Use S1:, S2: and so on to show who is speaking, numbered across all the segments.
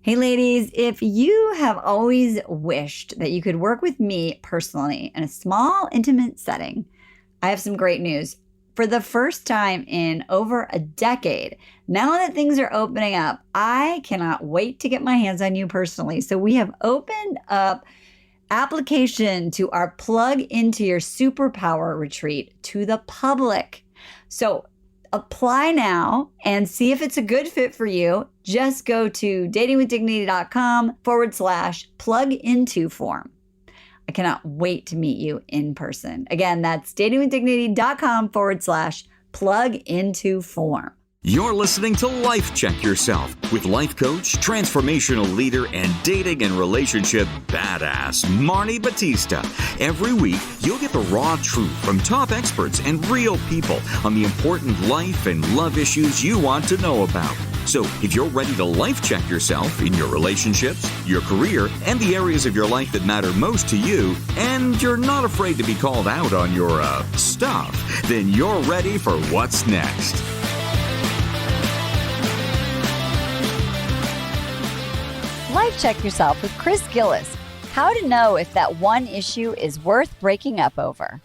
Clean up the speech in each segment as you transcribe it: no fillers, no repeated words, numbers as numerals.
S1: Hey, ladies, if you have always wished that you could work with me personally in a small, intimate setting, I have some great news. For the first time in over a decade, now that things are opening up, I cannot wait to get my hands on you personally. So we have opened up application to our Plug into Your Superpower retreat to the public. So apply now and see if it's a good fit for you. Just go to datingwithdignity.com/plug into form. I cannot wait to meet you in person. Again, that's datingwithdignity.com/plug into form.
S2: You're listening to Life Check Yourself with life coach, transformational leader, and dating and relationship badass, Marni Batista. Every week, you'll get the raw truth from top experts and real people on the important life and love issues you want to know about. So if you're ready to life check yourself in your relationships, your career, and the areas of your life that matter most to you, and you're not afraid to be called out on your stuff, then you're ready for what's next.
S1: Life Check Yourself with Chris Gillis. How to know if that one issue is worth breaking up over.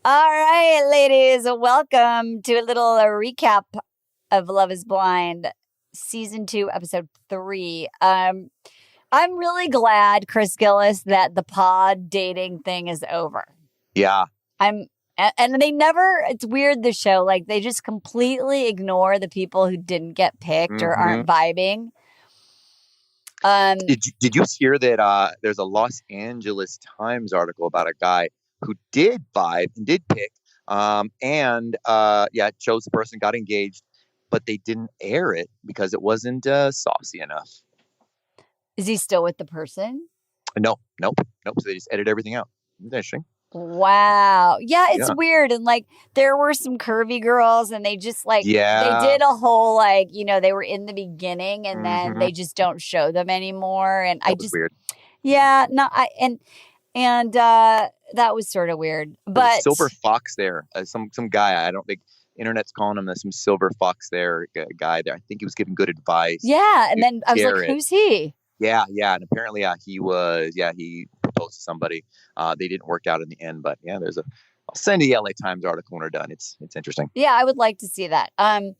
S1: All right, ladies, welcome to a little recap of Love is Blind, Season 2, Episode 3. I'm really glad, Chris Gillis, that the pod dating thing is over.
S3: Yeah.
S1: And they never, it's weird, the show, like they just completely ignore the people who didn't get picked or aren't vibing.
S3: Did you hear that there's a Los Angeles Times article about a guy who did vibe and did pick chose the person, got engaged, but they didn't air it because it wasn't saucy enough.
S1: Is he still with the person?
S3: Nope. So they just edit everything out. Interesting.
S1: Wow. Yeah, it's weird. And like there were some curvy girls and they just they did a whole they were in the beginning and then they just don't show them anymore. And
S3: that was weird.
S1: Yeah, that was sort of weird. But
S3: silver fox there. Some guy, I don't think internet's calling him some silver fox there guy there. I think he was giving good advice.
S1: Yeah, and then I was like, who's he?
S3: Yeah, and apparently he proposed to somebody. They didn't work out in the end, but yeah, I'll send you the LA Times article when we're done. It's interesting.
S1: Yeah, I would like to see that. And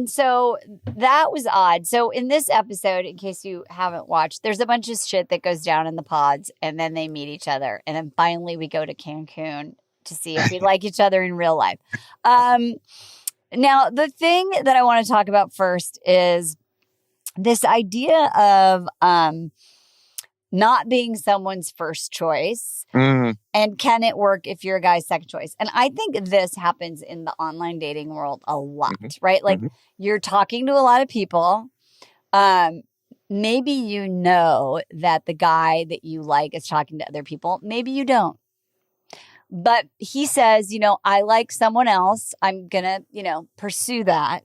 S1: so that was odd. So in this episode, in case you haven't watched, there's a bunch of shit that goes down in the pods, and then they meet each other, and then finally we go to Cancun to see if we like each other in real life. Now, the thing that I want to talk about first is this idea of not being someone's first choice and can it work if you're a guy's second choice? And I think this happens in the online dating world a lot, right? Like you're talking to a lot of people. Maybe you know that the guy that you like is talking to other people. Maybe you don't. But he says, I like someone else. I'm going to, pursue that.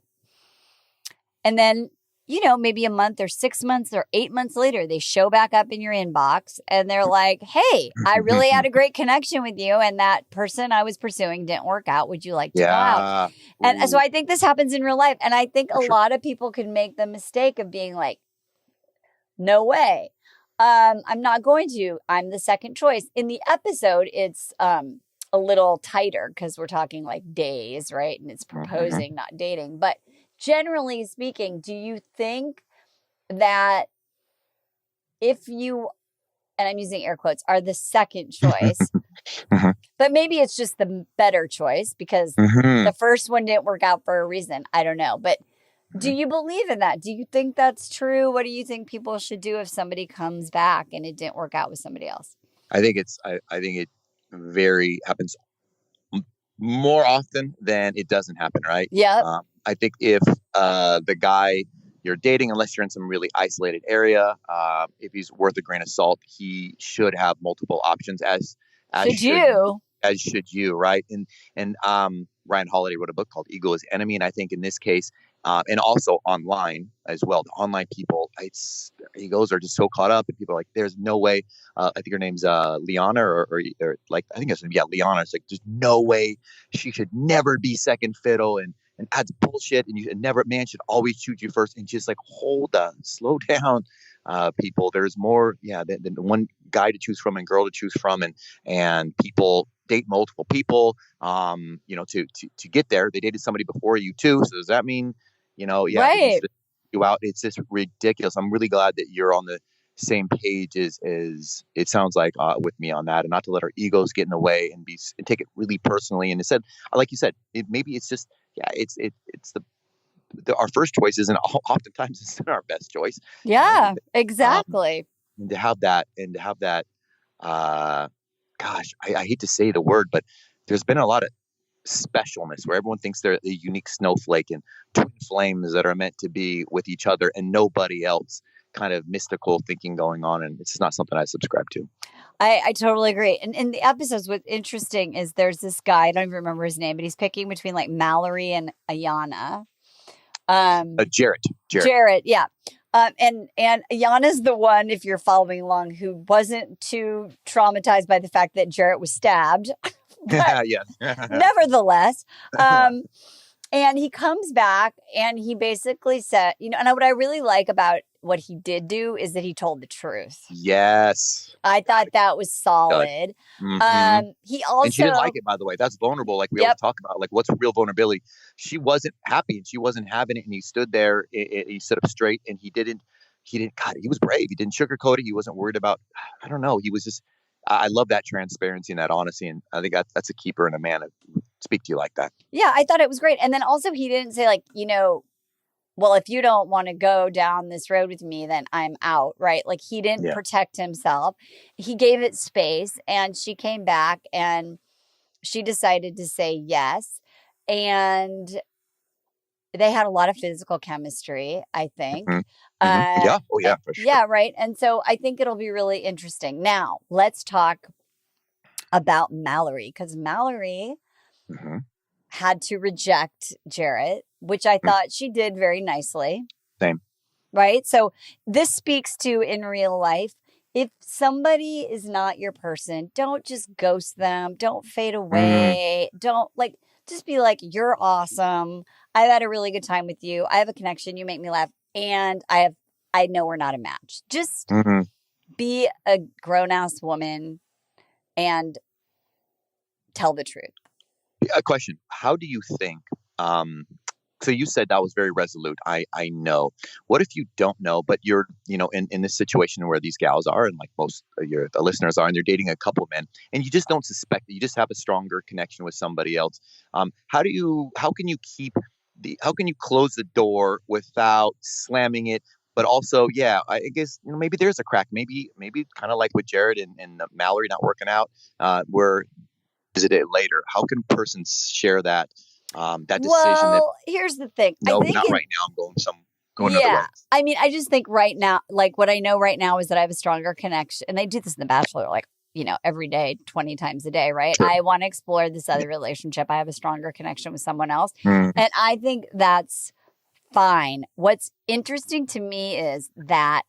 S1: And then maybe a month or 6 months or 8 months later, they show back up in your inbox and they're like, hey, I really had a great connection with you. And that person I was pursuing didn't work out. Would you like to go out? And so I think this happens in real life. And I think a lot of people can make the mistake of being like, no way. I'm not going to. I'm the second choice. In the episode, it's a little tighter because we're talking like days, right? And it's proposing, not dating. But generally speaking, do you think that if you, and I'm using air quotes, are the second choice, but maybe it's just the better choice because the first one didn't work out for a reason? I don't know. But do you believe in that? Do you think that's true? What do you think people should do if somebody comes back and it didn't work out with somebody else?
S3: I think it happens more often than it doesn't happen, right?
S1: Yeah.
S3: I think if the guy you're dating, unless you're in some really isolated area, if he's worth a grain of salt, he should have multiple options as should you, right? And Ryan Holiday wrote a book called Ego is Enemy. And I think in this case, and also online as well, the online people, their egos are just so caught up and people are like, there's no way. I think her name's Liana or like, I think it's, Liana. It's like, there's no way she should never be second fiddle. And and adds bullshit, and a man should always choose you first, and just like, hold on, slow down, people. There's more, than one guy to choose from and girl to choose from, and people date multiple people, to get there. They dated somebody before you too. So does that mean,
S1: right?
S3: You out? It's just ridiculous. I'm really glad that you're on the same page as it sounds like, with me on that, and not to let our egos get in the way and take it really personally. And instead, like you said, maybe it's just, it's our first choice isn't oftentimes it's not our best choice.
S1: Yeah, exactly.
S3: And to have that, gosh, I hate to say the word, but there's been a lot of specialness where everyone thinks they're a unique snowflake and twin flames that are meant to be with each other and nobody else. Kind of mystical thinking going on, and it's just not something I subscribe to.
S1: I totally agree. And in the episodes, what's interesting is there's this guy, I don't even remember his name, but he's picking between like Mallory and Iyanna. Jarret, yeah. And Iyanna's the one, if you're following along, who wasn't too traumatized by the fact that Jarret was stabbed.
S3: Yes.
S1: Nevertheless, and he comes back and he basically said, and what I really like about what he did do is that he told the truth.
S3: Yes.
S1: I thought that was solid.
S3: Mm-hmm.
S1: He also,
S3: and she didn't like it, by the way. That's vulnerable. Like we always talk about, like what's real vulnerability. She wasn't happy and she wasn't having it. And he stood there, he stood up straight, and he didn't, God, he was brave. He didn't sugarcoat it. He wasn't worried about, I don't know. He was just, I love that transparency and that honesty. And I think that's a keeper in a man to speak to you like that.
S1: Yeah, I thought it was great. And then also he didn't say like, well, if you don't want to go down this road with me, then I'm out, right? Like he didn't protect himself. He gave it space, and she came back and she decided to say yes. And they had a lot of physical chemistry, I think.
S3: Mm-hmm. Yeah. Oh, yeah, for sure.
S1: Yeah, right. And so I think it'll be really interesting. Now, let's talk about Mallory, because Mallory had to reject Jarret, which I thought she did very nicely.
S3: Same.
S1: Right? So this speaks to, in real life, if somebody is not your person, don't just ghost them. Don't fade away. Don't just be like, you're awesome. I've had a really good time with you. I have a connection. You make me laugh. And I know we're not a match. Just be a grown-ass woman and tell the truth.
S3: A question. How do you think, so you said that was very resolute. I know. What if you don't know, but you're, in this situation where these gals are, and like most of the listeners are, and they're dating a couple of men, and you just don't suspect that you just have a stronger connection with somebody else. How can you close the door without slamming it? But also, I guess, maybe there's a crack. Maybe kind of like with Jarret and Mallory not working out, where visit it later. How can a person share that decision?
S1: Well, here's the thing.
S3: No, I think not right now. I'm going another way.
S1: I mean, I just think right now, like what I know right now is that I have a stronger connection. And they do this in The Bachelor, like, every day, 20 times a day, right?
S3: True.
S1: I want to explore this other relationship. I have a stronger connection with someone else. And I think that's fine. What's interesting to me is that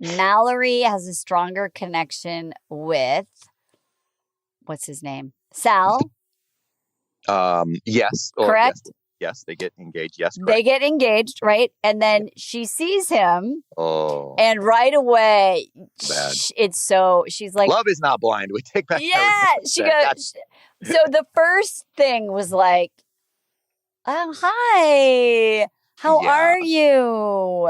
S1: Mallory has a stronger connection with, what's his name? Sal?
S3: Yes.
S1: Correct?
S3: Yes, they get engaged. Yes, correct.
S1: They get engaged, right? And then she sees him.
S3: Oh.
S1: And right away, she's like...
S3: Love is not blind. We take back
S1: she goes... So the first thing was like, hi, how are you?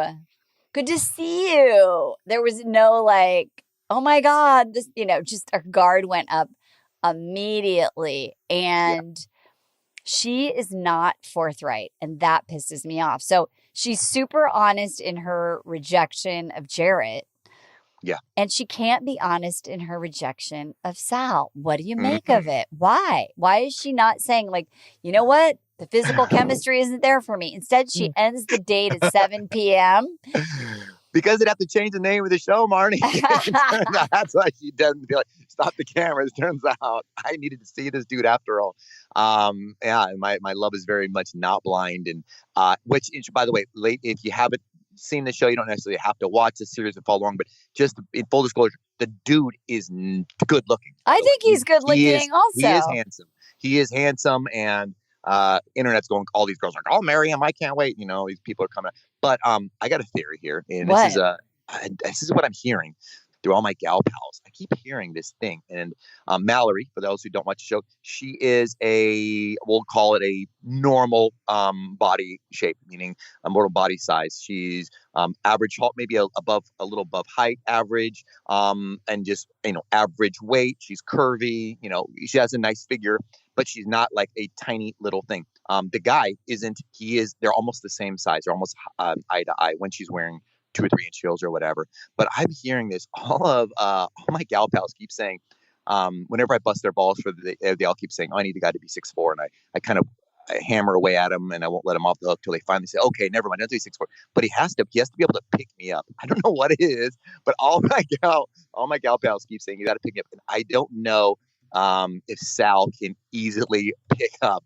S1: Good to see you. There was no like, oh my God, this, just our guard went up immediately. And she is not forthright. And that pisses me off. So she's super honest in her rejection of Jarret.
S3: Yeah.
S1: And she can't be honest in her rejection of Sal. What do you make of it? Why? Why is she not saying like, you know what? The physical chemistry isn't there for me. Instead, she ends the date at 7 p.m.
S3: Because they'd have to change the name of the show, Marni. That's why she doesn't be like, stop the cameras. Turns out I needed to see this dude after all. My love is very much not blind. And which, by the way, if you haven't seen the show, you don't necessarily have to watch the series and follow along. But just in full disclosure, the dude is good looking.
S1: I think he's good looking also.
S3: He is handsome. He is handsome. And Internet's going. All these girls are like, "I'll marry him. I can't wait." You know, these people are coming. But I got a theory here, and
S1: What?
S3: this is what I'm hearing through all my gal pals. I keep hearing this thing, and Mallory, for those who don't watch the show, she is we'll call it a normal body shape, meaning a mortal body size. She's average, maybe a little above height, average, and just average weight. She's curvy. She has a nice figure, but she's not like a tiny little thing. The guy isn't. They're almost the same size. They're almost eye to eye when she's wearing 2 or 3 inch heels or whatever. But I'm hearing this. All my gal pals keep saying, whenever I bust their balls they all keep saying, "Oh, I need the guy to be 6'4", and I kind of hammer away at him, and I won't let him off the hook till they finally say, "Okay, never mind, don't do 6'4". But he has to be able to pick me up. I don't know what it is, but all my gal pals keep saying, "You got to pick me up," and I don't know if Sal can easily pick up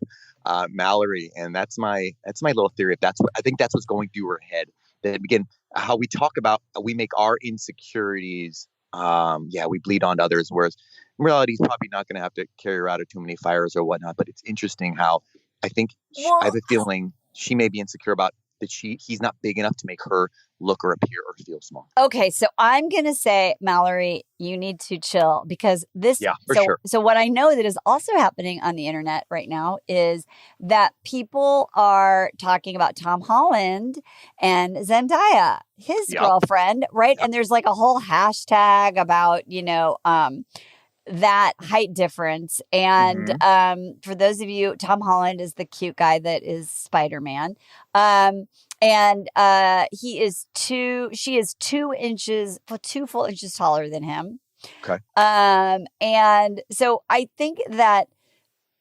S3: Mallory, and that's my little theory. I think that's what's going through her head. That again, how we talk about, we make our insecurities, we bleed on others, whereas in reality, he's probably not going to have to carry her out of too many fires or whatnot. But it's interesting how I think I have a feeling she may be insecure about that he's not big enough to make her look or appear or feel small.
S1: Okay, so I'm going to say, Mallory, you need to chill, because this.
S3: Yeah, for sure.
S1: So what I know that is also happening on the internet right now is that people are talking about Tom Holland and Zendaya, his girlfriend, right? Yep. And there's like a whole hashtag about, that height difference. And for those of you, Tom Holland is the cute guy that is Spider-Man. And she is 2 full inches taller than him.
S3: Okay.
S1: And so I think that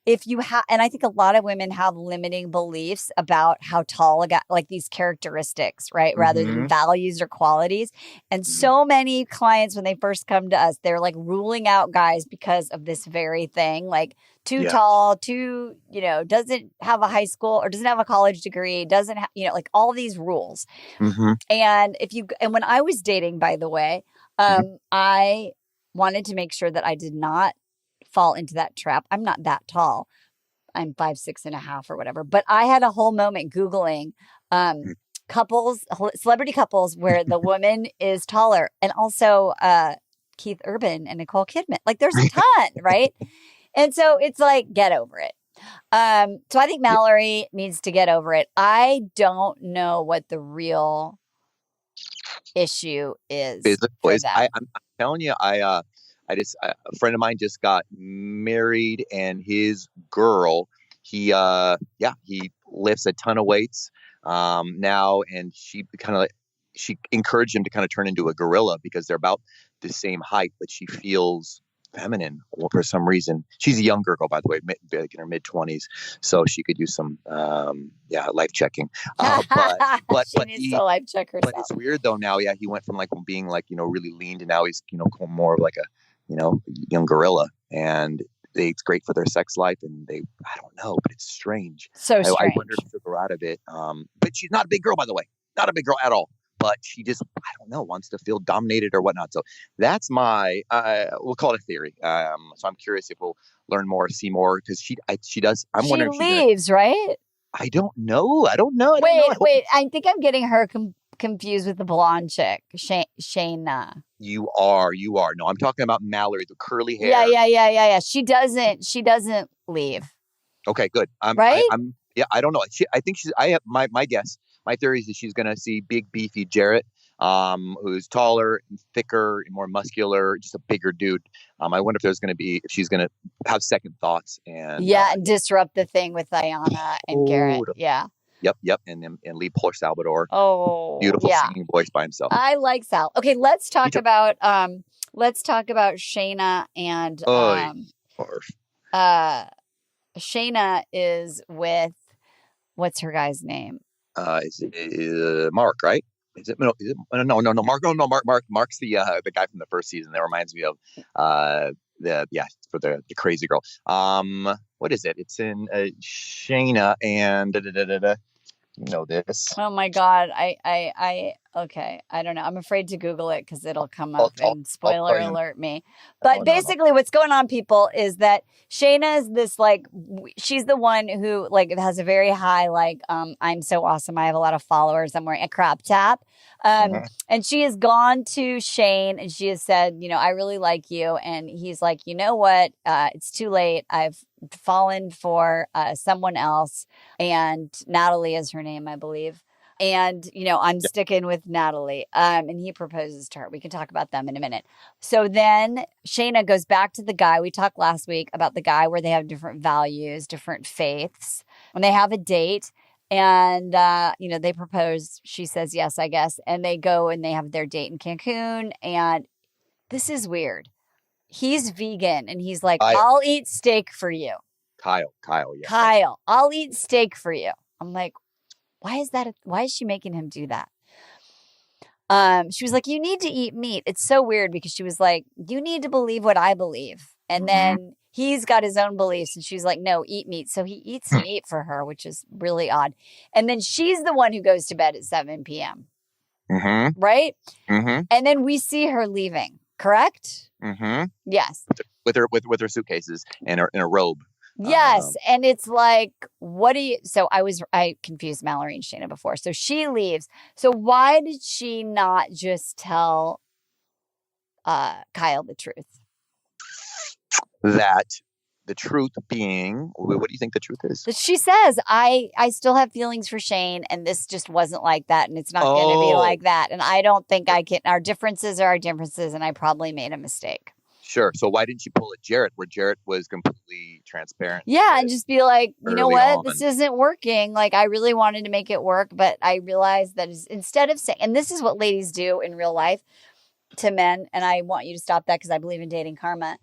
S1: if you have, and I think a lot of women have limiting beliefs about how tall a guy, like these characteristics, right? Rather than values or qualities. And so many clients, when they first come to us, they're like ruling out guys because of this very thing, like too tall, doesn't have a high school or doesn't have a college degree, doesn't have, like all these rules. And when I was dating, by the way, I wanted to make sure that I did not fall into that trap. I'm not that tall. I'm 5'6.5" or whatever. But I had a whole moment Googling celebrity couples where the woman is taller, and also Keith Urban and Nicole Kidman. Like there's a ton, right? And so it's like, get over it. So I think Mallory needs to get over it. I don't know what the real issue is.
S3: I'm telling you, a friend of mine just got married, and his girl, he lifts a ton of weights now, and she encouraged him to kind of turn into a gorilla because they're about the same height, but she feels feminine for some reason. She's a younger girl, by the way, in her mid-20s, so she could use some life checking. But
S1: she needs to life check herself.
S3: But it's weird though now. Yeah, he went from like being like really lean to now he's more of like a young gorilla, and it's great for their sex life. And I don't know, but it's strange.
S1: So strange.
S3: I wonder if he took her out of it. But she's not a big girl, by the way, not a big girl at all. But she just, I don't know, wants to feel dominated or whatnot. So that's my, we'll call it a theory. So I'm curious if we'll learn more, see more, because she does. I'm wondering.
S1: She leaves, right?
S3: I don't know.
S1: Wait. I think I'm getting her confused with the blonde chick, Shayna.
S3: You are. No, I'm talking about Mallory, the curly hair.
S1: Yeah. She doesn't leave.
S3: Okay, good.
S1: Right?
S3: I don't know. I think she's. I have my guess. My theory is that she's going to see big, beefy Jarret, who's taller and thicker and more muscular, just a bigger dude. I wonder if she's going to have second thoughts and
S1: disrupt the thing with Iyanna and Jarret. Yeah.
S3: Yep. And leave poor Salvador.
S1: Oh,
S3: beautiful singing voice by himself.
S1: I like Sal. Okay, let's talk about Shayna and Shayna is with, what's her guy's name?
S3: Is it Mark, right? Is it no? Mark. No, Mark. Mark's the guy from the first season. That reminds me of for the crazy girl. What is it? It's in Shayna and You know this.
S1: Oh my God. Okay. I don't know. I'm afraid to Google it because it'll come up and spoiler alert me. But basically what's going on, people, is that Shayna is this she's the one who has a very high, I'm so awesome. I have a lot of followers. I'm wearing a crop top. And she has gone to Shane and she has said, I really like you. And he's like, you know what? It's too late. I've fallen for someone else. And Natalie is her name, I believe. And, I'm sticking with Natalie. And he proposes to her. We can talk about them in a minute. So then Shayna goes back to the guy. We talked last week about the guy where they have different values, different faiths. When they have a date and, they propose, she says yes, I guess. And they go and they have their date in Cancun. And this is weird. He's vegan and he's like, I'll eat steak for you.
S3: Kyle, yeah.
S1: Kyle, I'll eat steak for you. I'm like, why is she making him do that? She was like, you need to eat meat. It's so weird because she was like, you need to believe what I believe. And then he's got his own beliefs. And she's like, no, eat meat. So he eats meat for her, which is really odd. And then she's the one who goes to bed at 7 p.m. Right? And then we see her leaving, correct? Yes.
S3: With her suitcases and in a robe.
S1: Yes. And it's like, I confused Mallory and Shayna before. So she leaves. So why did she not just tell Kyle the truth?
S3: That the truth being, what do you think the truth is?
S1: She says, I still have feelings for Shane and this just wasn't like that. And it's not going to be like that. And I don't think our differences are our differences. And I probably made a mistake.
S3: Sure. So why didn't she pull at Jarret where Jarret was completely transparent?
S1: Yeah. And just be like, you know what? This isn't working. Like, I really wanted to make it work, but I realized that instead of saying, and this is what ladies do in real life to men. And I want you to stop that because I believe in dating karma.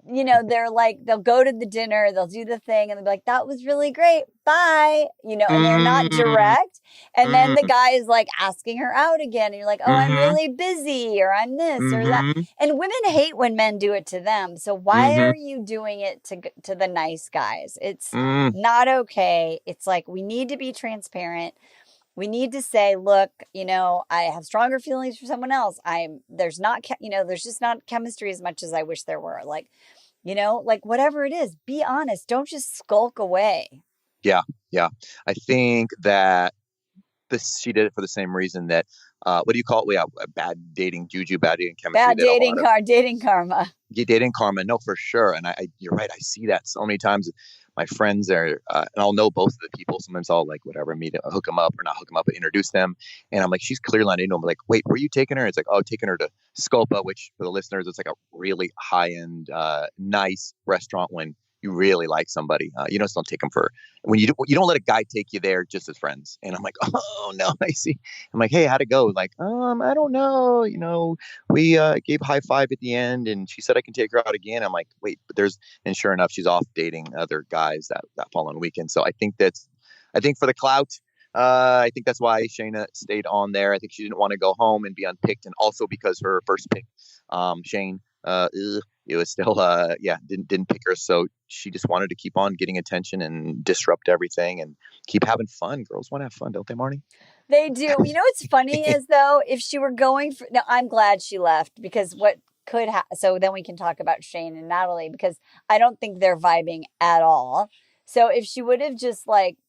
S1: They're like, they'll go to the dinner, they'll do the thing, and they'll be like, that was really great. Bye. And they're not direct. And then the guy is like asking her out again. And you're like, oh, I'm really busy, or I'm this or that. And women hate when men do it to them. So why are you doing it to the nice guys? It's not okay. It's like, we need to be transparent. We need to say, look, I have stronger feelings for someone else. There's just not chemistry as much as I wish there were. Like, whatever it is, be honest. Don't just skulk away.
S3: Yeah. I think that she did it for the same reason that, what do you call it? Bad dating juju, bad dating chemistry.
S1: Bad dating karma.
S3: Yeah, dating karma. No, for sure. And you're right. I see that so many times. My friends are, and I'll know both of the people. Sometimes I'll hook them up or not hook them up, but introduce them. And I'm like, she's clearly not into them. I'm like, wait, were you taking her? It's like, oh, taking her to Scopa, which for the listeners, it's like a really high end, nice restaurant when you really like somebody. You just don't take them when you don't let a guy take you there just as friends. And I'm like, oh no, I see. I'm like, hey, how'd it go? Like, I don't know. We gave a high five at the end and she said I can take her out again. I'm like, wait, and sure enough, she's off dating other guys that following weekend. So I think for the clout, I think that's why Shayna stayed on there. I think she didn't want to go home and be unpicked. And also because her first pick, Shane, it was still didn't pick her, so she just wanted to keep on getting attention and disrupt everything and keep having fun. Girls want to have fun, don't they, Marni?
S1: They do. What's funny is though, if she were going for, now I'm glad she left because what could happen. So then we can talk about Shane and Natalie because I don't think they're vibing at all. So if she would have just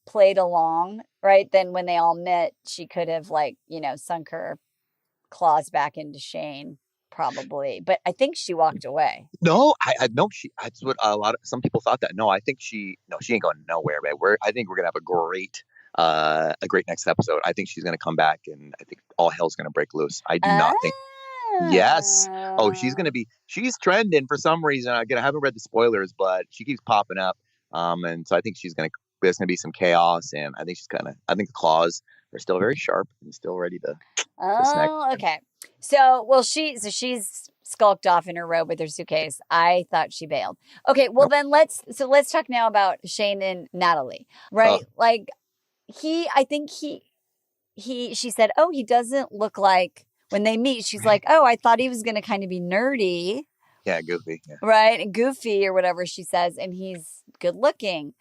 S1: played along, right, then when they all met, she could have sunk her claws back into Shane. Probably, but I think she walked away.
S3: No, I know that's what some people thought that. No, I think she ain't going nowhere, man. I think we're gonna have a great next episode. I think she's gonna come back, and I think all hell's gonna break loose. I do not think. Yes. Oh, she's trending for some reason. Again, I haven't read the spoilers, but she keeps popping up. And so I think there's gonna be some chaos, and I think the claws are still very sharp and still ready to.
S1: Oh, okay. So, she's skulked off in her robe with her suitcase. I thought she bailed. Okay, well then let's talk now about Shane and Natalie, right? She said, oh, he doesn't look like when they meet. She's like, oh, I thought he was going to kind of be nerdy.
S3: Yeah, goofy. Yeah.
S1: Right, and goofy or whatever she says, and he's good looking.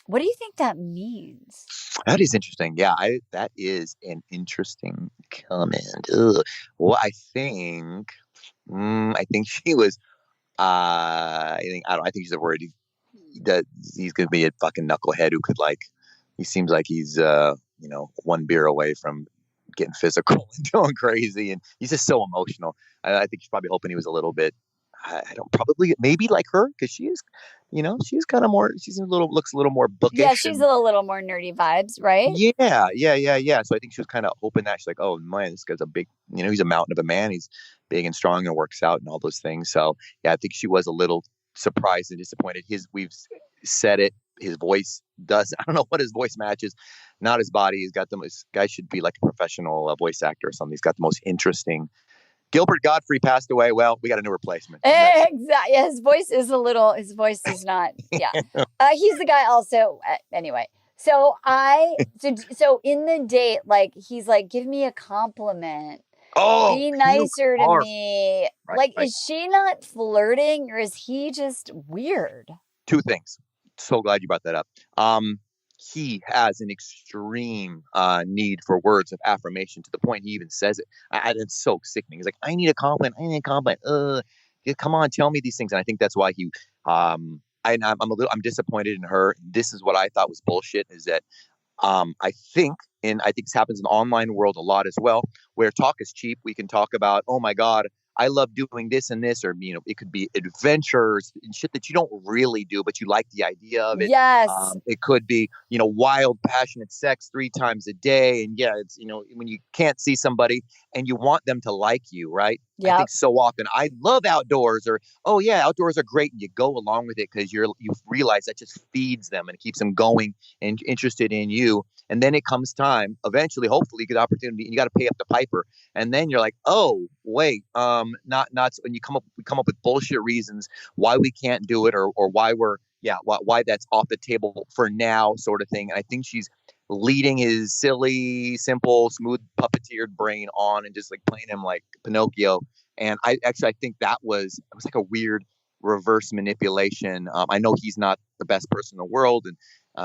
S1: What do you think that means?
S3: That is interesting. Yeah, that is an interesting comment. Ugh. Well, I think she was. I think she's worried that he's gonna be a fucking knucklehead who could like. He seems like he's one beer away from getting physical and going crazy, and he's just so emotional. I think she's probably hoping he was a little bit. I don't probably maybe like her because she is, she's kind of more. Looks a little more bookish.
S1: Yeah, she's a little more nerdy vibes, right?
S3: Yeah. So I think she was kind of hoping that she's like, oh man, this guy's a big, he's a mountain of a man. He's big and strong and works out and all those things. So yeah, I think she was a little surprised and disappointed. We've said it. His voice does. I don't know what his voice matches. Not his body. He's got this guy should be like a professional voice actor or something. He's got the most interesting. Gilbert Godfrey passed away. Well, we got a new replacement.
S1: Exactly. Yeah, his voice is not. Yeah. He's the guy also. Anyway. So so in the date, like, he's like, give me a compliment.
S3: Oh,
S1: be nicer to me.
S3: Right.
S1: Is she not flirting or is he just weird?
S3: Two things. So glad you brought that up. He has an extreme need for words of affirmation to the point he even says it. It's so sickening. He's like, I need a compliment. Come on, tell me these things. And I think that's why I'm disappointed in her. This is what I thought was bullshit. Is that I think this happens in the online world a lot as well, where talk is cheap. We can talk about, oh my God, I love doing this and this, or, it could be adventures and shit that you don't really do, but you like the idea of it.
S1: Yes.
S3: It could be, wild, passionate sex 3 times a day. And yeah, it's, when you can't see somebody and you want them to like you, right?
S1: Yeah.
S3: I think so often I love outdoors, or, oh yeah, outdoors are great. And you go along with it because you realize that just feeds them and keeps them going and interested in you. And then it comes time, eventually, hopefully, you get opportunity, and you got to pay up the piper. And then you're like, oh, wait, and we come up with bullshit reasons why we can't do it, or why why that's off the table for now, sort of thing. And I think she's leading his silly, simple, smooth, puppeteered brain on and just like playing him like Pinocchio. And I think it was like a weird reverse manipulation. I know he's not the best person in the world, and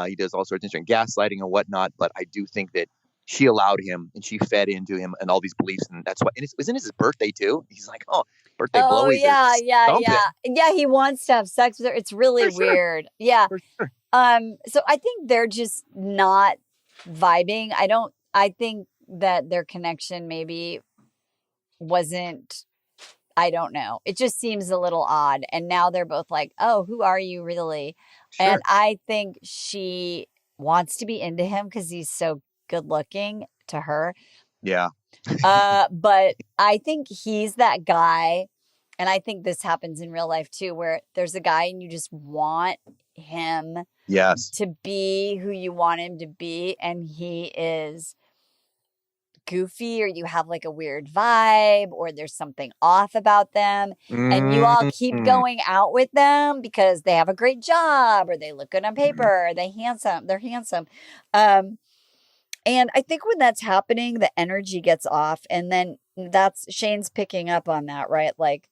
S3: he does all sorts of interesting gaslighting and whatnot, but I do think that she allowed him and she fed into him and all these beliefs, and that's why. And isn't it his birthday too? He's like, oh, birthday blowies.
S1: Yeah. He wants to have sex with her. It's really weird. Sure. Yeah. For sure. So I think they're just not vibing. I think that their connection maybe wasn't. I don't know. It just seems a little odd. And now they're both like, oh, who are you really? Sure. And I think she wants to be into him because he's so good looking to her.
S3: Yeah.
S1: But I think he's that guy. And I think this happens in real life too, where there's a guy and you just want him to be who you want him to be. And he is goofy, or you have like a weird vibe, or there's something off about them, and you all keep going out with them because they have a great job, or they look good on paper, or they're handsome. And I think when that's happening, the energy gets off, and then that's Shane's picking up on that, right? Like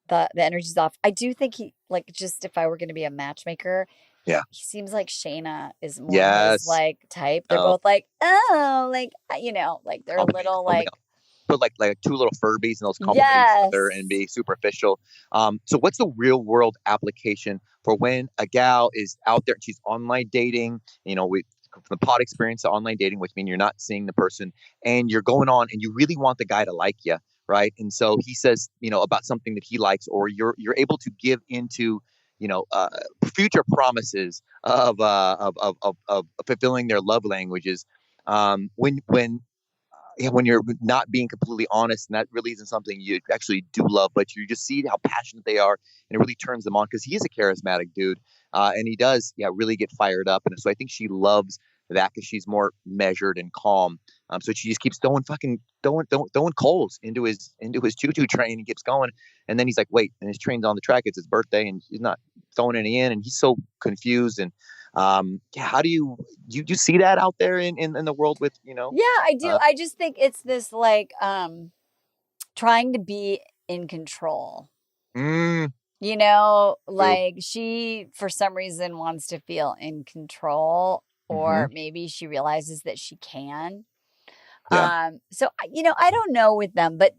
S1: the energy's off. I do think he, like, just if I were going to be a matchmaker, he seems like Shayna is more his like type. They're both like, oh, like, like they're a little like,
S3: put like 2 little Furbies and those compliment each other and be superficial. So what's the real world application for when a gal is out there and she's online dating? From the pod experience to online dating, which means you're not seeing the person and you're going on and you really want the guy to like you, right? And so he says, about something that he likes, or you're able to give into future promises of fulfilling their love languages. When you're not being completely honest, and that really isn't something you actually do love, but you just see how passionate they are, and it really turns them on because he is a charismatic dude, and he does, really get fired up. And so I think she loves that because she's more measured and calm. So she just keeps throwing coals into his choo-choo train and keeps going. And then he's like, wait, and his train's on the track. It's his birthday, and he's not throwing any in, and he's so confused. And how do you see that out there in the world with, Yeah,
S1: I do. I just think it's this like trying to be in control. You know, like she, for some reason, wants to feel in control, or maybe she realizes that she can.
S3: Yeah.
S1: So, you know, I don't know with them, but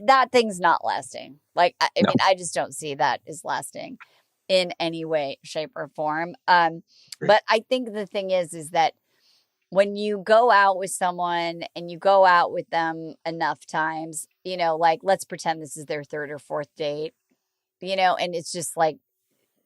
S1: that thing's not lasting. Like, I
S3: No.
S1: mean, I just don't see that as lasting in any way, shape, or form. But I think the thing is that when you go out with someone and you go out with them enough times, you know, like let's pretend this is their third or fourth date, you know, and it's just like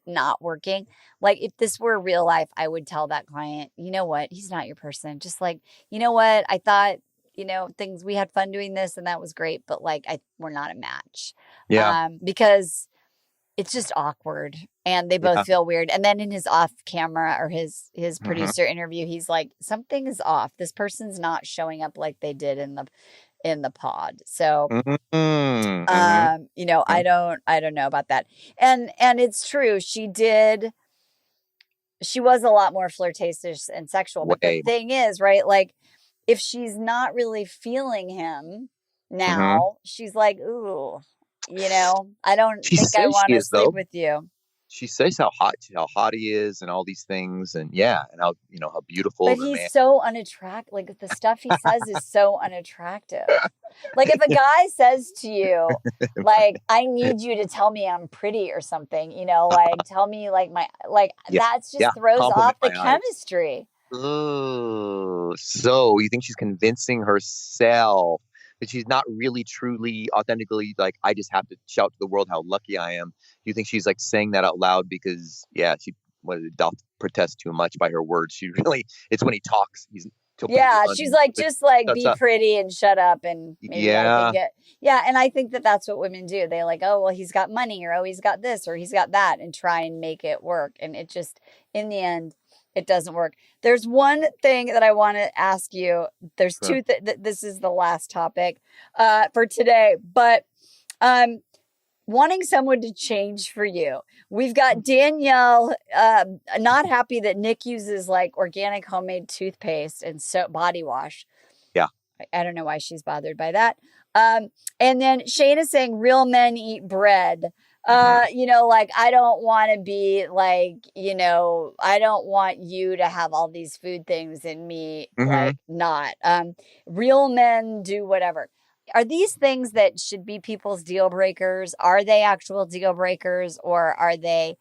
S1: not working. Like if this were real life, I would tell that client, you know what, he's not your person. Just like, you know what, I thought, you know, things, we had fun doing this and that was great, but like we're not a match.
S3: Yeah.
S1: Because it's just awkward and they both feel weird. And then in his off camera or his producer interview, he's like, something is off. This person's not showing up like they did in the pod. So you know, I don't know about that. And it's true. She was a lot more flirtatious and sexual. But the thing is, right, like if she's not really feeling him now, she's like, ooh, you know, I don't think I want to sleep with you.
S3: She says how hot he is and all these things, and and how, you know, how beautiful.
S1: But he's so unattractive. Like the stuff he says is so unattractive. Like if a guy says to you, like, I need you to tell me I'm pretty or something, you know, like tell me like that's just throws off the chemistry.
S3: Oh, so you think she's convincing herself that she's not really, truly, authentically like, I just have to shout to the world how lucky I am. You think she's like saying that out loud because, she doth protest too much by her words. She really, it's when he talks, he's
S1: she's like, just like be pretty and shut up and maybe I can get and I think that that's what women do. They like, oh well, he's got money, or oh he's got this, or he's got that, and try and make it work, and it just in the end it doesn't work. There's one thing that I want to ask you. There's two. This is the last topic for today, but wanting someone to change for you. We've got Danielle not happy that Nick uses like organic homemade toothpaste and body wash.
S3: Yeah.
S1: I don't know why she's bothered by that. And then Shane is saying real men eat bread. You know, like, I don't want to be like, you know, I don't want you to have all these food things in me, like not. Real men do whatever. Are these things that should be people's deal breakers? Are they actual deal breakers, or are they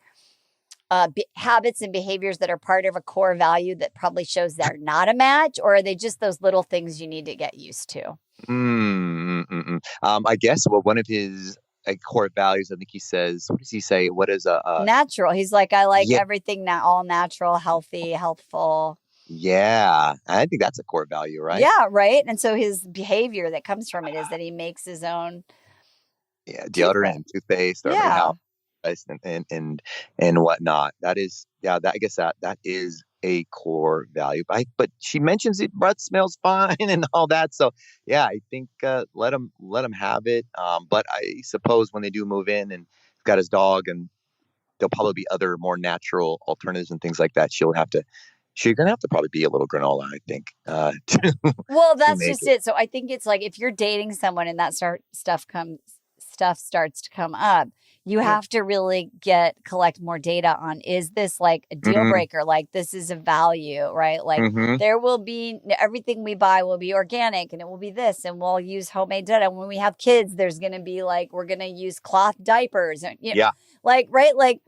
S1: habits and behaviors that are part of a core value that probably shows they're not a match, or are they just those little things you need to get used to?
S3: I guess one of his core values, I think he says, what does he say? What is
S1: natural? He's like, I like everything all natural, healthy, healthful.
S3: Yeah, I think that's a core value, right?
S1: Yeah, right. And so his behavior that comes from it is that he makes his own
S3: deodorant and toothpaste, and whatnot. That is, I guess that is a core value. But she mentions it, breath smells fine and all that. So I think let him have it. But I suppose when they do move in and he's got his dog, and there'll probably be other more natural alternatives and things like that. She's going to have to probably be a little granola, I think.
S1: Well, that's just it. So I think it's like if you're dating someone and that stuff starts to come up, you have to really collect more data on, is this like a deal breaker? Like this is a value, right? Like there will be, everything we buy will be organic, and it will be this, and we'll use homemade data. When we have kids, there's going to be like, we're going to use cloth diapers. And, you know, like, right? Like,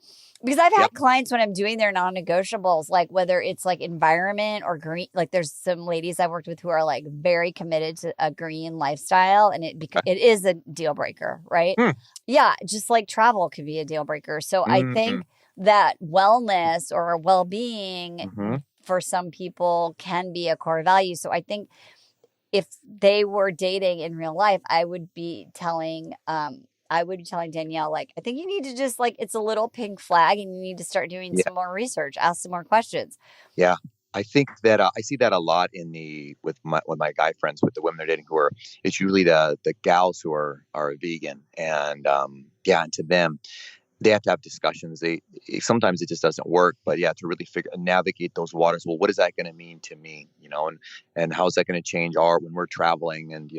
S1: because I've had clients when I'm doing their non-negotiables, like whether it's like environment or green, like there's some ladies I've worked with who are like very committed to a green lifestyle, and it is a deal breaker, right? Yeah, just like travel could be a deal breaker. So I think that wellness or well-being for some people can be a core value. So I think if they were dating in real life, I would be telling Danielle, like, I think you need to just like, it's a little pink flag, and you need to start doing some more research, ask some more questions.
S3: Yeah. I think that I see that a lot with my guy friends, with the women they're dating it's usually the gals who are vegan, and and to them, they have to have discussions. Sometimes it just doesn't work, but to really navigate those waters. Well, what is that going to mean to me? You know, and how is that going to change when we're traveling, and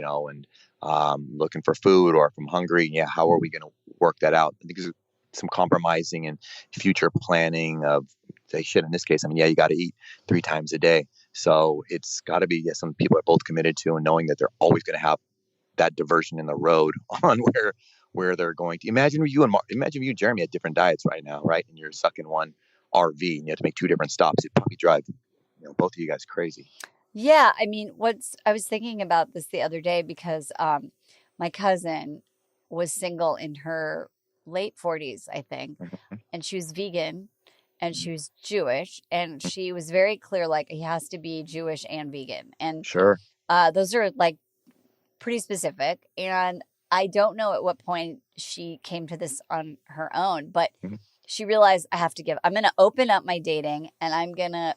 S3: looking for food, or if I'm hungry, how are we going to work that out? Because some compromising and future planning of say shit. In this case, I mean, yeah, you got to eat 3 times a day. So it's got to be some people are both committed to, and knowing that they're always going to have that diversion in the road on where they're going to. Imagine you and Jeremy at different diets right now, right? And you're stuck in one RV and you have to make 2 different stops. It'd probably drive both of you guys crazy.
S1: Yeah, I mean, I was thinking about this the other day because my cousin was single in her late 40s, I think, and she was vegan and she was Jewish, and she was very clear, like, he has to be Jewish and vegan. And
S3: sure,
S1: those are like pretty specific. And I don't know at what point she came to this on her own, but she realized I'm going to open up my dating and I'm going to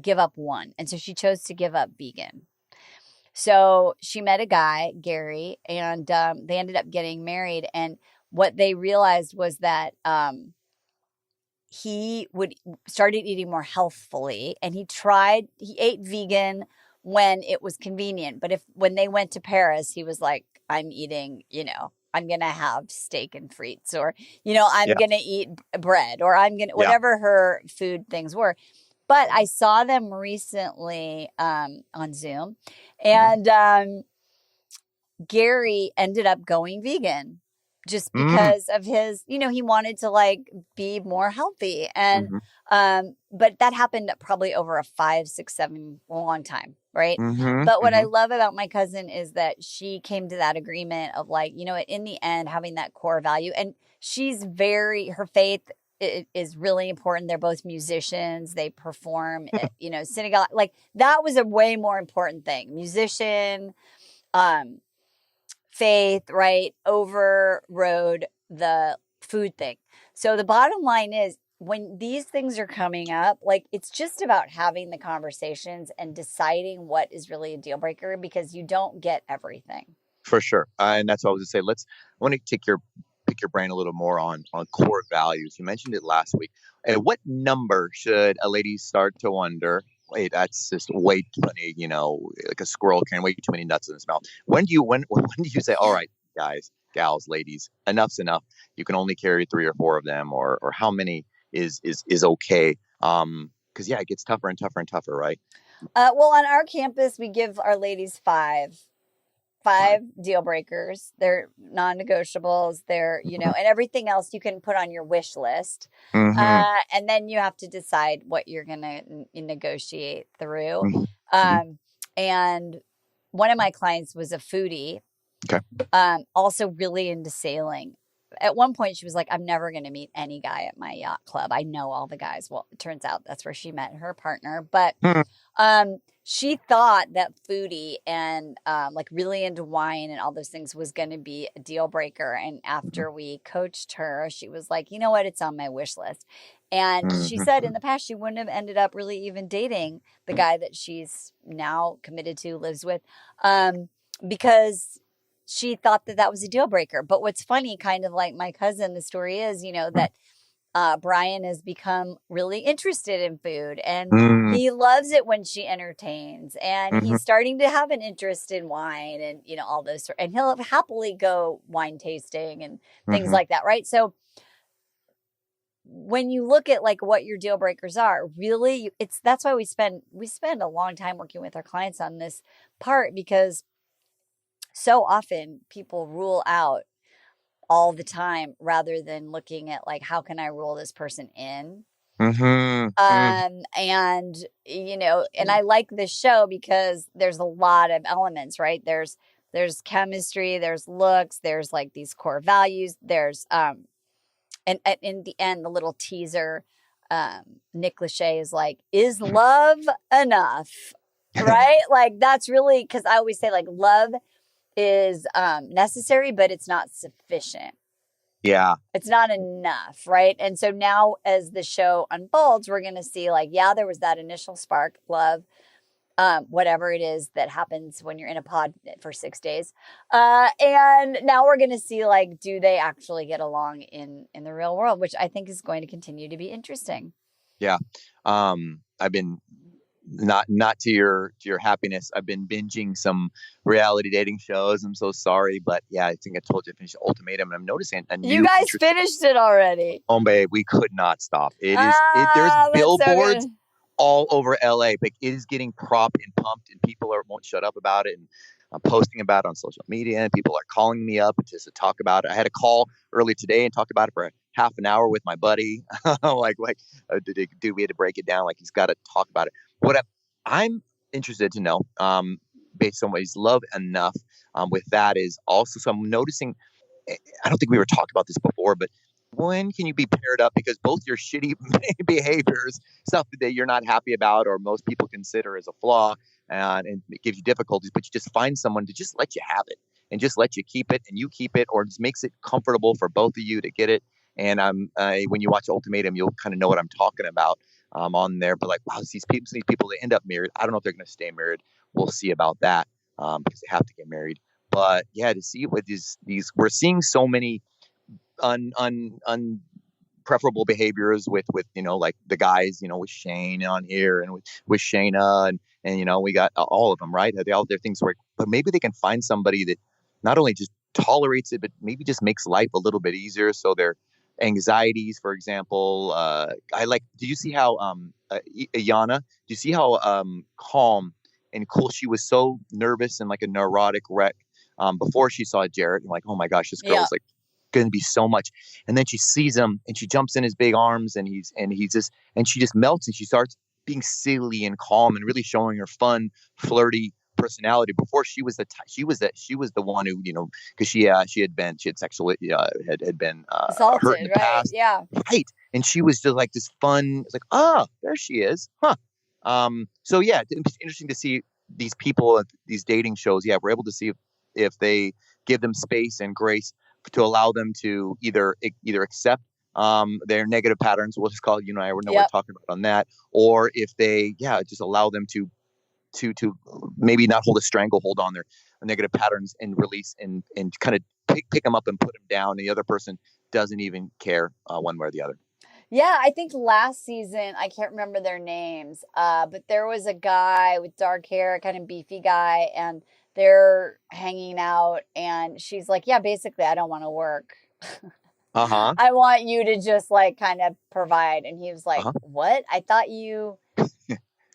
S1: give up one. And so she chose to give up vegan. So she met a guy, Gary, and they ended up getting married. And what they realized was that he started eating more healthfully, and he ate vegan when it was convenient. But when they went to Paris, he was like, I'm eating, I'm going to have steak and frites, or, I'm going to eat bread, or I'm going to, whatever her food things were. But I saw them recently on Zoom, and Gary ended up going vegan just because of his, he wanted to like be more healthy. And but that happened probably over a 5, 6, 7 long time, right? But what I love about my cousin is that she came to that agreement of like, in the end, having that core value. And her faith is really important. They're both musicians. They perform at, synagogue. Like that was a way more important thing. Musician, faith, right, overrode the food thing. So the bottom line is, when these things are coming up, like it's just about having the conversations and deciding what is really a deal breaker, because you don't get everything.
S3: For sure. And that's what I was going to say. I want to pick your brain a little more on core values. You mentioned it last week. At what number should a lady start to wonder, wait, that's just way too many, like a squirrel carrying way too many nuts in his mouth? When do you say, all right, guys, gals, ladies, enough's enough. You can only carry 3 or 4 of them, or how many is okay? Because it gets tougher and tougher and tougher, right?
S1: Well, on our campus, we give our ladies 5 deal breakers. They're non-negotiables. They're, and everything else you can put on your wish list. And then you have to decide what you're going to negotiate through. And one of my clients was a foodie, also really into sailing. At one point, she was like, I'm never going to meet any guy at my yacht club. I know all the guys. Well, it turns out that's where she met her partner. But she thought that foodie and like really into wine and all those things was going to be a deal breaker. And after we coached her, she was like, you know what? It's on my wish list. And she said in the past, she wouldn't have ended up really even dating the guy that she's now committed to, lives with, because she thought that was a deal breaker. But what's funny, kind of like my cousin, the story is, that Brian has become really interested in food, and he loves it when she entertains, and he's starting to have an interest in wine and, all those, and he'll happily go wine tasting and things like that. Right. So when you look at like what your deal breakers are, really, that's why we spend a long time working with our clients on this part, because so often people rule out all the time rather than looking at like, how can I rule this person in? And, and I like this show because there's a lot of elements, right? There's chemistry, there's looks, there's like these core values. There's, and in the end, the little teaser, Nick Lachey is like, is love enough? Right? Like that's really, because I always say like love is necessary, but it's not sufficient.
S3: Yeah.
S1: It's not enough, right? And so now as the show unfolds, we're going to see like, there was that initial spark, love, whatever it is that happens when you're in a pod for 6 days. And now we're going to see like, do they actually get along in the real world, which I think is going to continue to be interesting.
S3: Yeah. I've been not to your happiness. I've been binging some reality dating shows. I'm so sorry, but yeah, I think I told you to finish Ultimatum, and I'm noticing a new.
S1: You guys finished it already.
S3: Oh, babe, we could not stop. There's billboards
S1: so
S3: all over LA. Like, it is getting propped and pumped, and people won't shut up about it. And I'm posting about it on social media, and people are calling me up just to talk about it. I had a call earlier today and talked about it for half an hour with my buddy. Dude, we had to break it down. Like, he's got to talk about it. What I'm interested to know, based on what he's loved enough, with that is also, so I'm noticing, I don't think we were talking about this before, but when can you be paired up? Because both your shitty behaviors, stuff that you're not happy about, or most people consider as a flaw, and it gives you difficulties, but you just find someone to just let you have it and just let you keep it, and you keep it, or just makes it comfortable for both of you to get it. And when you watch Ultimatum, you'll kind of know what I'm talking about on there. But like, wow, these people, they end up married. I don't know if they're going to stay married. We'll see about that, because they have to get married. But yeah, to see what these we're seeing so many unpreferable behaviors with like the guys, with Shane on here, and with Shayna, and we got all of them, right? They all their things work, but maybe they can find somebody that not only just tolerates it, but maybe just makes life a little bit easier. So their anxieties, for example, do you see how Iyanna, do you see how calm and cool she was? So nervous and like a neurotic wreck before she saw Jarret, and like, oh my gosh, this girl's like going to be so much. And then she sees him and she jumps in his big arms, and she just melts, and she starts being silly and calm and really showing her fun, flirty personality. Before, she was the one who, because she had sexually had been
S1: assaulted,
S3: hurt in the past, right? And she was just like this fun. It's like, there she is, huh? So yeah, it's interesting to see these people at these dating shows. Yeah, we're able to see if they give them space and grace to allow them to either accept their negative patterns. We'll just call it, I know what we're talking about on that, or if they just allow them to maybe not hold a stranglehold on their negative patterns and release and kind of pick them up and put them down. And the other person doesn't even care one way or the other.
S1: Yeah, I think last season, I can't remember their names, but there was a guy with dark hair, kind of beefy guy, and they're hanging out, and she's like, yeah, basically, I don't want to work. I want you to just like kind of provide. And he was like, what? I thought you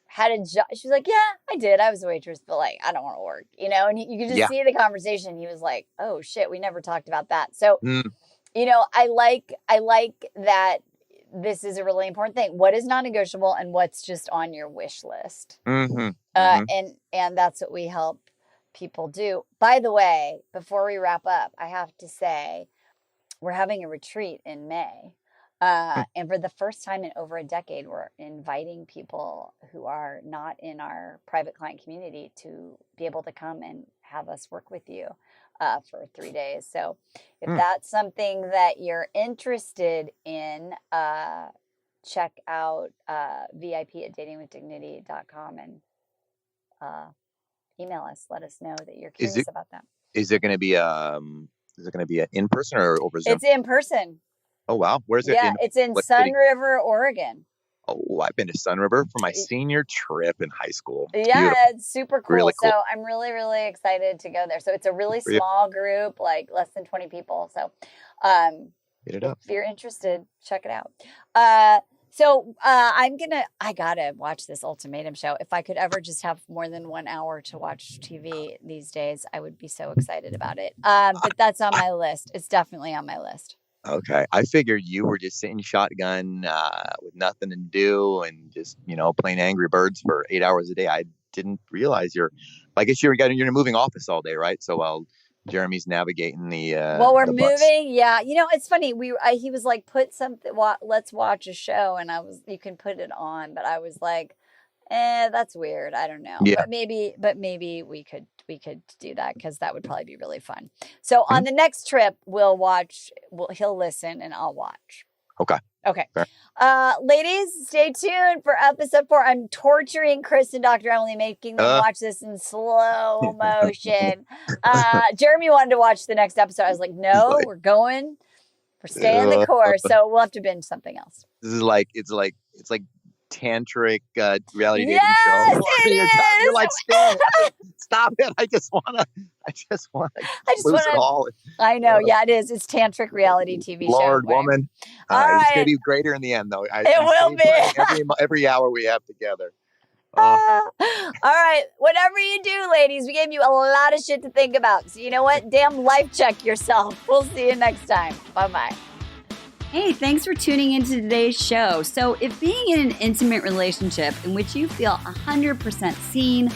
S1: had a job. She's like, yeah, I did. I was a waitress, but like, I don't want to work, and you could just see the conversation. He was like, oh shit, we never talked about that. So, I like that this is a really important thing. What is non-negotiable and what's just on your wish list? And that's what we help people do. By the way, before we wrap up, I have to say we're having a retreat in May. And for the first time in over a decade, we're inviting people who are not in our private client community to be able to come and have us work with you for 3 days. So if that's something that you're interested in, check out VIP@datingwithdignity.com and email us. Let us know that you're curious about that.
S3: Is it going to be an in person or over Zoom?
S1: It's in person.
S3: Oh wow, where's it?
S1: Yeah, it's in Sun River, Oregon.
S3: Oh, I've been to Sun River for my senior trip in high school.
S1: It's super cool. Really cool. So I'm really, really excited to go there. So it's a really small group, like less than 20 people. So
S3: get it up.
S1: If you're interested, check it out. I gotta watch this Ultimatum show. If I could ever just have more than 1 hour to watch TV these days, I would be so excited about it. But that's on my list. It's definitely on my list.
S3: Okay. I figured you were just sitting shotgun with nothing to do and just, playing Angry Birds for 8 hours a day. I didn't realize I guess you're in a moving office all day, right? So while Jeremy's navigating the
S1: we're
S3: the
S1: moving.
S3: bus.
S1: Yeah. It's funny. He was like, put something, let's watch a show. And you can put it on, but I was like, that's weird. I don't know. Yeah. But maybe we could do that because that would probably be really fun. So on the next trip, he'll listen and I'll watch. Okay. Fair. Ladies, stay tuned for episode 4. I'm torturing Chris and Dr. Emily, making them watch this in slow motion. Jeremy wanted to watch the next episode. I was like, no, we're staying the course. So we'll have to binge something else.
S3: This is it's like tantric reality dating
S1: Yes,
S3: show.
S1: it is.
S3: You're like, stop it. I just want to lose it all.
S1: I know. Yeah, it is. It's tantric reality TV show.
S3: Lord, woman.
S1: All right.
S3: It's going to be greater in the end, though.
S1: It will be.
S3: Every hour we have together.
S1: All right. Whatever you do, ladies, we gave you a lot of shit to think about. So you know what? Damn life check yourself. We'll see you next time. Bye-bye. Hey, thanks for tuning into today's show. So if being in an intimate relationship in which you feel 100% seen,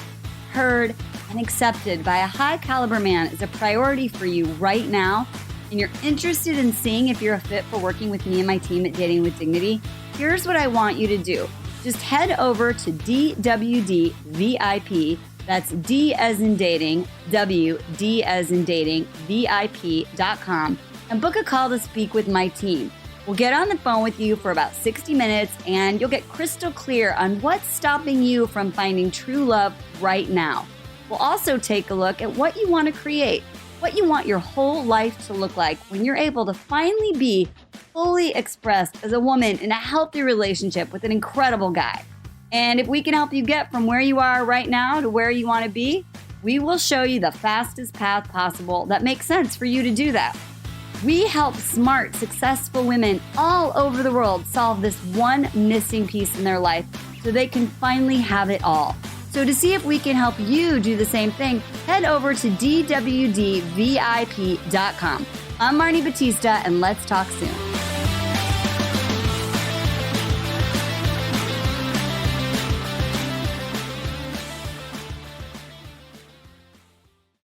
S1: heard, and accepted by a high caliber man is a priority for you right now, and you're interested in seeing if you're a fit for working with me and my team at Dating with Dignity, here's what I want you to do. Just head over to DWD VIP, that's D as in dating, W, D as in dating, VIP.com, and book a call to speak with my team. We'll get on the phone with you for about 60 minutes, and you'll get crystal clear on what's stopping you from finding true love right now. We'll also take a look at what you want to create, what you want your whole life to look like when you're able to finally be fully expressed as a woman in a healthy relationship with an incredible guy. And if we can help you get from where you are right now to where you want to be, we will show you the fastest path possible that makes sense for you to do that. We help smart, successful women all over the world solve this one missing piece in their life so they can finally have it all. So to see if we can help you do the same thing, head over to DWDVIP.com. I'm Marni Batista, and let's talk soon.